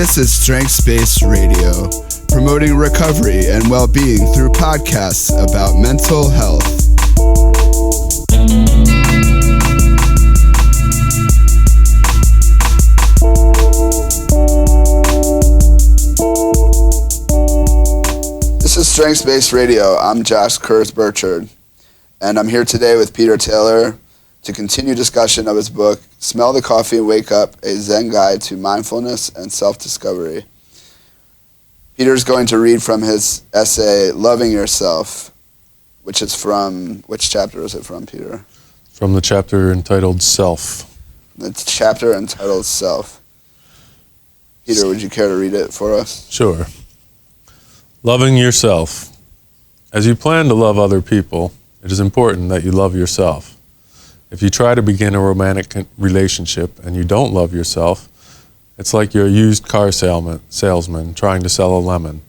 This is Strengths Based Radio, promoting recovery and well-being through podcasts about mental health. This is Strengths Based Radio. I'm Josh Kurz-Burchard, and I'm here today with Peter Taylor to continue discussion of his book, Smell the Coffee and Wake Up, a Zen Guide to Mindfulness and Self-Discovery. Peter's going to read from his essay, Loving Yourself, which is from, which chapter is it from, Peter? From the chapter entitled Self. The chapter entitled Self. Peter, would you care to read it for us? Sure. Loving yourself. As you plan to love other people, it is important that you love yourself. If you try to begin a romantic relationship and you don't love yourself, it's like you're a used car salesman trying to sell a lemon.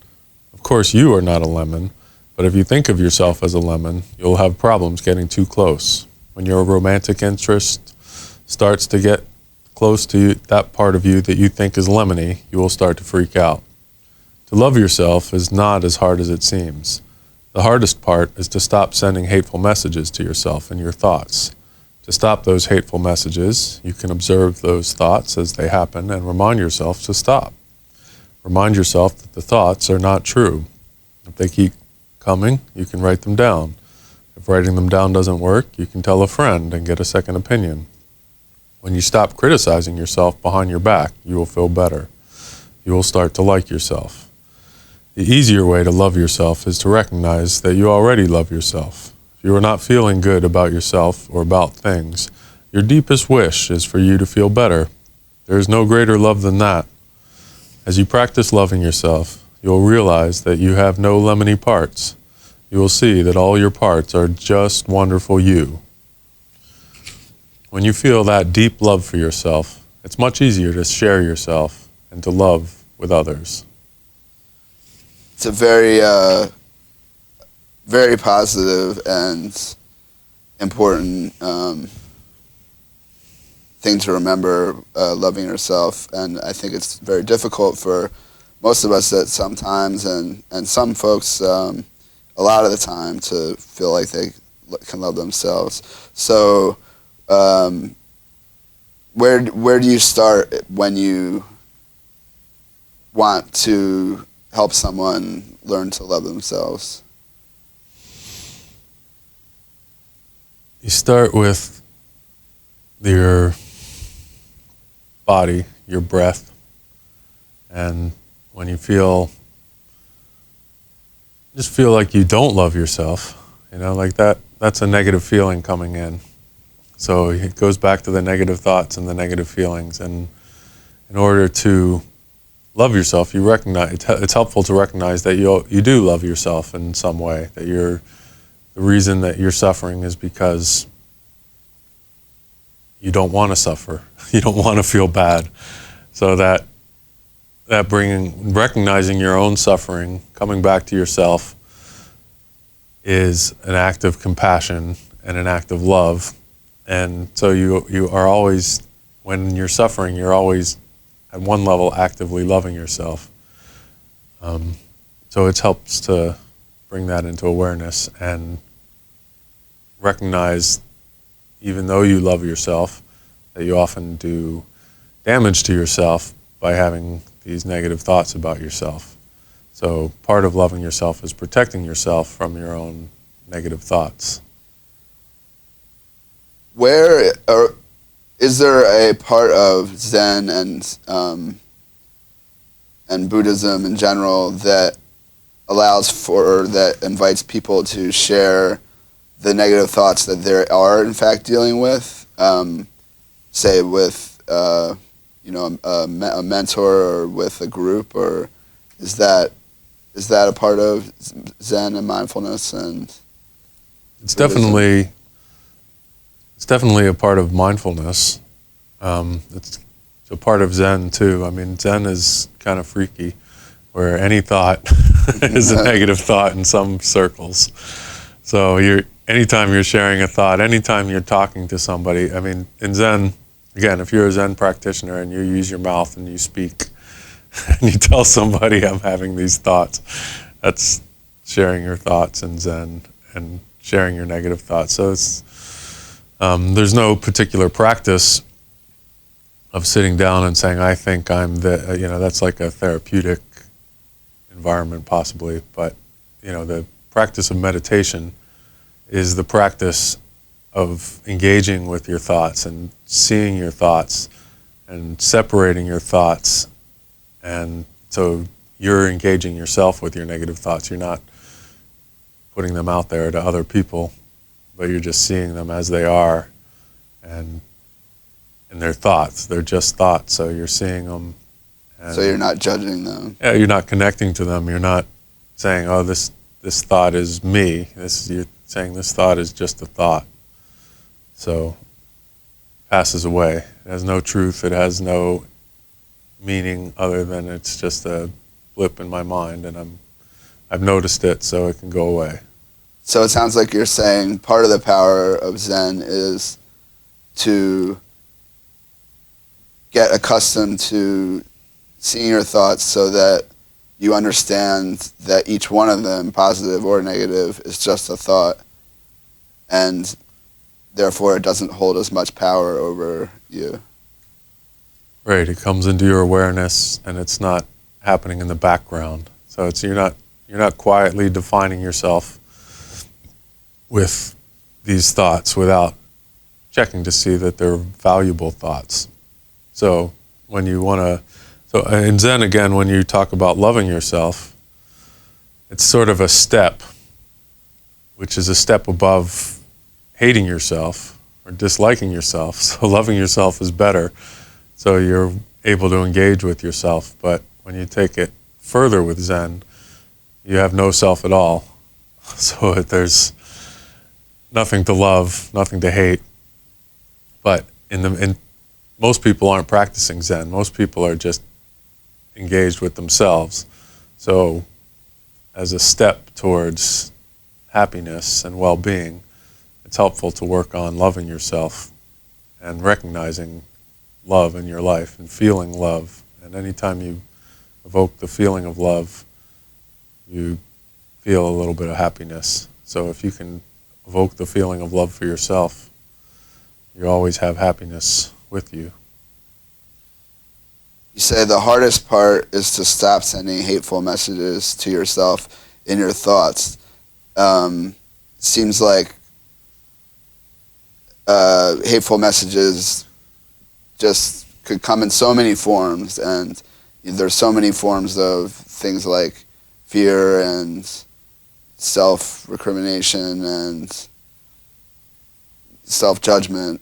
Of course, you are not a lemon, but if you think of yourself as a lemon, you'll have problems getting too close. When your romantic interest starts to get close to you, that part of you that you think is lemony, you will start to freak out. To love yourself is not as hard as it seems. The hardest part is to stop sending hateful messages to yourself and your thoughts. To stop those hateful messages, you can observe those thoughts as they happen and remind yourself to stop. Remind yourself that the thoughts are not true. If they keep coming, you can write them down. If writing them down doesn't work, you can tell a friend and get a second opinion. When you stop criticizing yourself behind your back, you will feel better. You will start to like yourself. The easier way to love yourself is to recognize that you already love yourself. If you are not feeling good about yourself or about things, your deepest wish is for you to feel better. There is no greater love than that. As you practice loving yourself, you will realize that you have no lemony parts. You will see that all your parts are just wonderful you. When you feel that deep love for yourself, it's much easier to share yourself and to love with others. It's a very positive and important thing to remember, loving yourself. And I think it's very difficult for most of us at sometimes, and some folks a lot of the time, to feel like they can love themselves. So where do you start when you want to help someone learn to love themselves? You start with your body, your breath, and when you just feel like you don't love yourself, like that's a negative feeling coming in. So it goes back to the negative thoughts and the negative feelings, and in order to love yourself, you recognize it's helpful to recognize that you do love yourself in some way, that the reason that you're suffering is because you don't want to suffer. You don't want to feel bad. So that recognizing your own suffering, coming back to yourself, is an act of compassion and an act of love. And so you are always, when you're suffering, you're always at one level actively loving yourself. So it helps to bring that into awareness and recognize, even though you love yourself, that you often do damage to yourself by having these negative thoughts about yourself. So part of loving yourself is protecting yourself from your own negative thoughts. Is there a part of Zen and Buddhism in general that that invites people to share the negative thoughts that they are in fact dealing with, say with a mentor or with a group, or is that a part of Zen and mindfulness? And it's definitely a part of mindfulness. It's a part of Zen too. I mean, Zen is kind of freaky, where any thought is a negative thought in some circles. So anytime you're sharing a thought, anytime you're talking to somebody, I mean, in Zen, again, if you're a Zen practitioner and you use your mouth and you speak, and you tell somebody I'm having these thoughts, that's sharing your thoughts in Zen and sharing your negative thoughts. So there's no particular practice of sitting down and saying, I think I'm the, that's like a therapeutic environment possibly, but the practice of meditation is the practice of engaging with your thoughts and seeing your thoughts and separating your thoughts. And so you're engaging yourself with your negative thoughts. You're not putting them out there to other people, but you're just seeing them as they are. And they're thoughts. They're just thoughts. So you're seeing them. And so you're not judging them. Yeah, you're not connecting to them. You're not saying, oh, this thought is me. You're saying this thought is just a thought. So passes away. It has no truth. It has no meaning other than it's just a blip in my mind, and I've noticed it, so it can go away. So it sounds like you're saying part of the power of Zen is to get accustomed to seeing your thoughts so that you understand that each one of them, positive or negative, is just a thought, and therefore it doesn't hold as much power over you. Right, it comes into your awareness, and it's not happening in the background. So you're not quietly defining yourself with these thoughts without checking to see that they're valuable thoughts. So when you want to, so in Zen again, when you talk about loving yourself, it's sort of a step, which is a step above hating yourself or disliking yourself. So loving yourself is better. So you're able to engage with yourself. But when you take it further with Zen, you have no self at all. So there's nothing to love, nothing to hate. But most people aren't practicing Zen. Most people are just engaged with themselves. So as a step towards happiness and well-being, it's helpful to work on loving yourself and recognizing love in your life and feeling love. And anytime you evoke the feeling of love, you feel a little bit of happiness. So if you can evoke the feeling of love for yourself, you always have happiness with you. You say the hardest part is to stop sending hateful messages to yourself in your thoughts. Seems like hateful messages just could come in so many forms, and there's so many forms of things like fear and self-recrimination and self-judgment.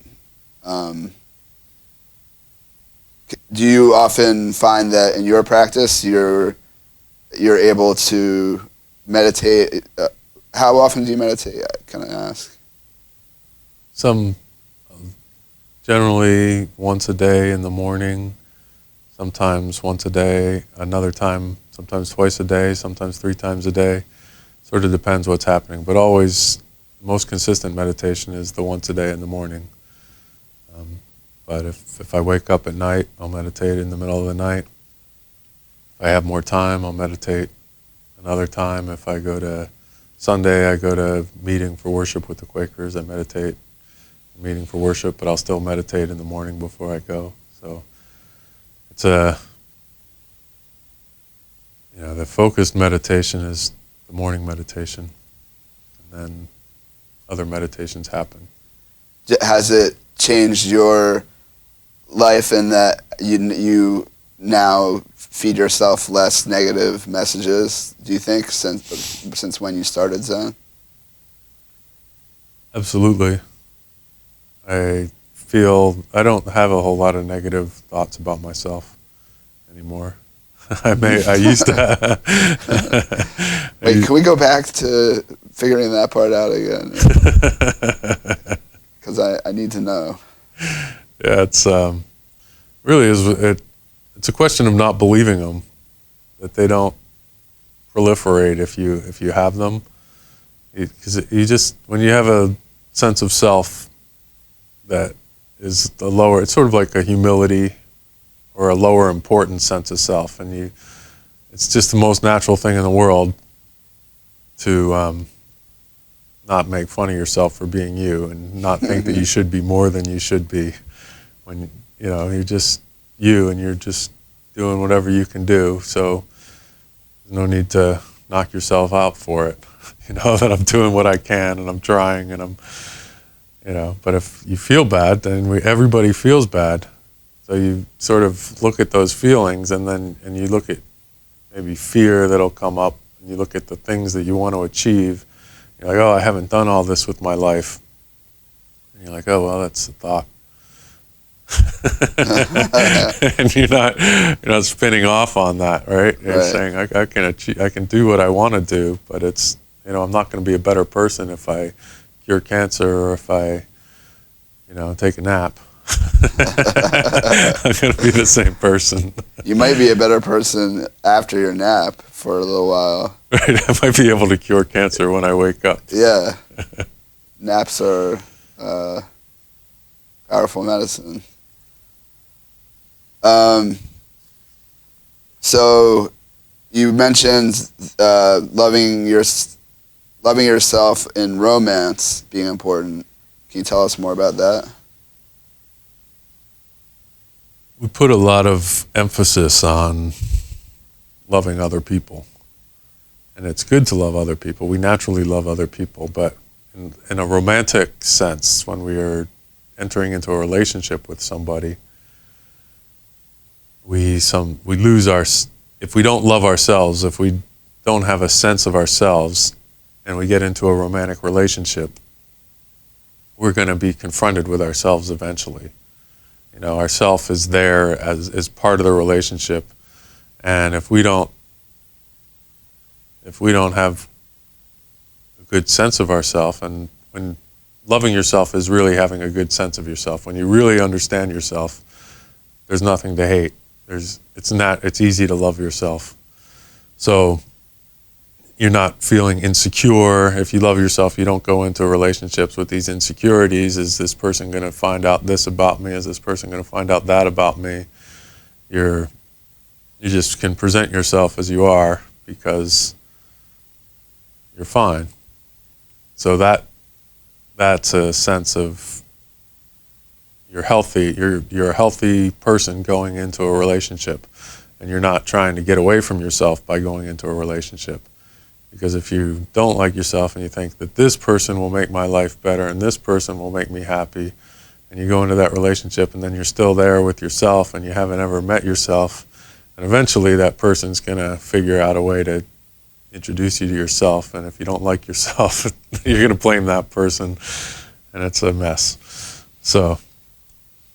Do you often find that in your practice you're able to meditate? How often do you meditate, can I ask? Generally once a day in the morning, sometimes once a day, another time, sometimes twice a day, sometimes 3 times a day. Sort of depends what's happening, but always the most consistent meditation is the once a day in the morning. But if I wake up at night, I'll meditate in the middle of the night. If I have more time, I'll meditate another time. If I go to Sunday, I go to meeting for worship with the Quakers. I meditate meeting for worship, but I'll still meditate in the morning before I go. So it's the focused meditation is the morning meditation, and then other meditations happen. Has it changed your life in that you now feed yourself less negative messages, do you think, since when you started Zen? Absolutely. I feel I don't have a whole lot of negative thoughts about myself anymore. I used to. Wait, can we go back to figuring that part out again? Because I need to know. Yeah, it's really it's a question of not believing them, that they don't proliferate if you have them. Because you just, when you have a sense of self that is the lower, it's sort of like a humility or a lower important sense of self, and it's just the most natural thing in the world to not make fun of yourself for being you, and not think that you should be more than you should be, when you're just you and you're just doing whatever you can do. So there's no need to knock yourself out for it. That I'm doing what I can and I'm trying, and but if you feel bad, then everybody feels bad. So you sort of look at those feelings, and you look at maybe fear that'll come up, and you look at the things that you want to achieve. You're like, oh, I haven't done all this with my life. And you're like, oh, well, that's a thought. And you're not spinning off on that, right? You're saying, I can achieve, I can do what I want to do, but it's, I'm not going to be a better person if I cure cancer, or if I, take a nap. I'm going to be the same person. You might be a better person after your nap for a little while. Right, I might be able to cure cancer when I wake up. Yeah. Naps are powerful medicine. So you mentioned loving yourself in romance being important. Can you tell us more about that? We put a lot of emphasis on loving other people. And it's good to love other people. We naturally love other people, but in a romantic sense, when we are entering into a relationship with somebody, we lose if we don't love ourselves, if we don't have a sense of ourselves, and we get into a romantic relationship, we're going to be confronted with ourselves eventually. Ourself is there as part of the relationship, and if we don't have a good sense of ourselves, and when loving yourself is really having a good sense of yourself, when you really understand yourself, there's nothing to hate. It's easy to love yourself. So you're not feeling insecure. If you love yourself, you don't go into relationships with these insecurities. Is this person going to find out this about me? Is this person going to find out that about me? You just can present yourself as you are, because you're fine. So that's a sense of you're healthy. You're a healthy person going into a relationship, and you're not trying to get away from yourself by going into a relationship. Because if you don't like yourself and you think that this person will make my life better and this person will make me happy, and you go into that relationship and then you're still there with yourself and you haven't ever met yourself, and eventually that person's going to figure out a way to introduce you to yourself, and if you don't like yourself, you're going to blame that person, and it's a mess. So,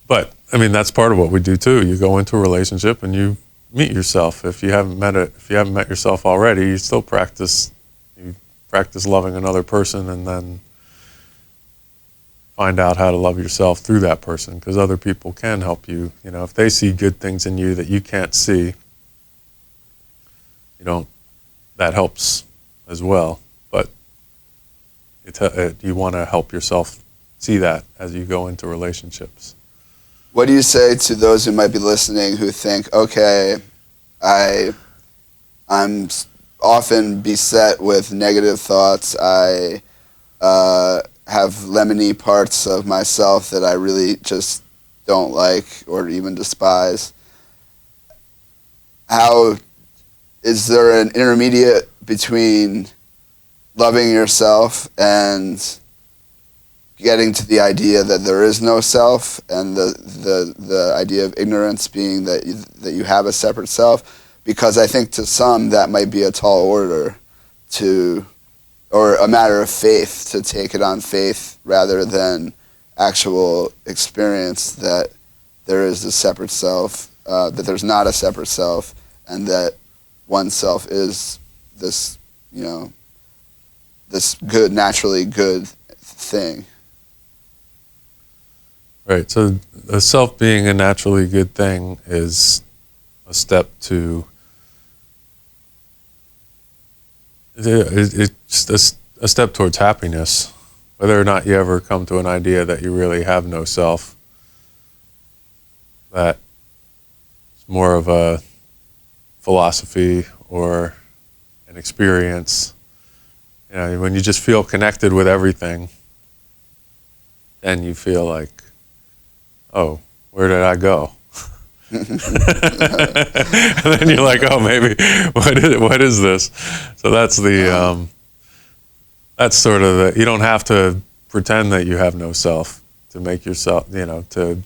but I mean, that's part of what we do too. You go into a relationship and you meet yourself. If you haven't met yourself already, you still practice loving another person, and then find out how to love yourself through that person, because other people can help you. If they see good things in you that you can't see, that helps as well. But you want to help yourself see that as you go into relationships. What do you say to those who might be listening who think, okay, I'm often beset with negative thoughts. I have lemony parts of myself that I really just don't like or even despise. How is there an intermediate between loving yourself and getting to the idea that there is no self, and the idea of ignorance being that you have a separate self? Because I think to some that might be a tall order or a matter of faith, to take it on faith rather than actual experience that there is a separate self, that there's not a separate self, and that one self is this, this good, naturally good thing. Right. So the self being a naturally good thing is a step to. It's a step towards happiness. Whether or not you ever come to an idea that you really have no self, that more of a philosophy or an experience. You know, when you just feel connected with everything, then you feel like, oh, where did I go? And then you're like, oh, maybe what is this? So that's the that's sort of the, you don't have to pretend that you have no self to make yourself, you know, to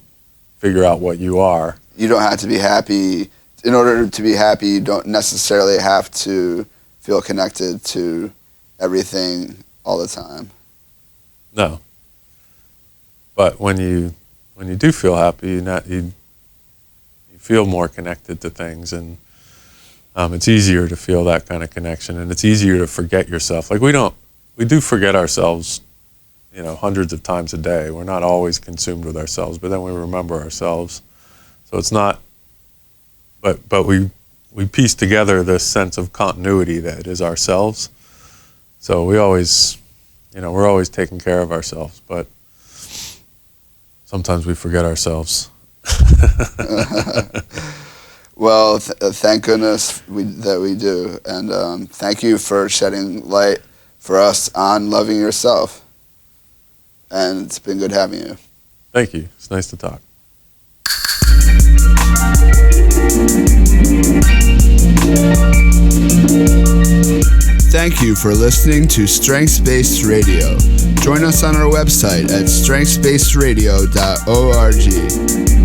figure out what you are. You don't have to be happy. In order to be happy, you don't necessarily have to feel connected to everything all the time. No. But when you do feel happy, you feel more connected to things, and it's easier to feel that kind of connection, and it's easier to forget yourself. Like we do forget ourselves, you know, hundreds of times a day. We're not always consumed with ourselves, but then we remember ourselves. So it's not, but we piece together this sense of continuity that is ourselves. So we always, you know, we're always taking care of ourselves, but sometimes we forget ourselves. Well, thank goodness that we do, and thank you for shedding light for us on loving yourself. And it's been good having you. Thank you. It's nice to talk. Thank you for listening to Strengths-Based Radio. Join us on our website at strengthsbasedradio.org.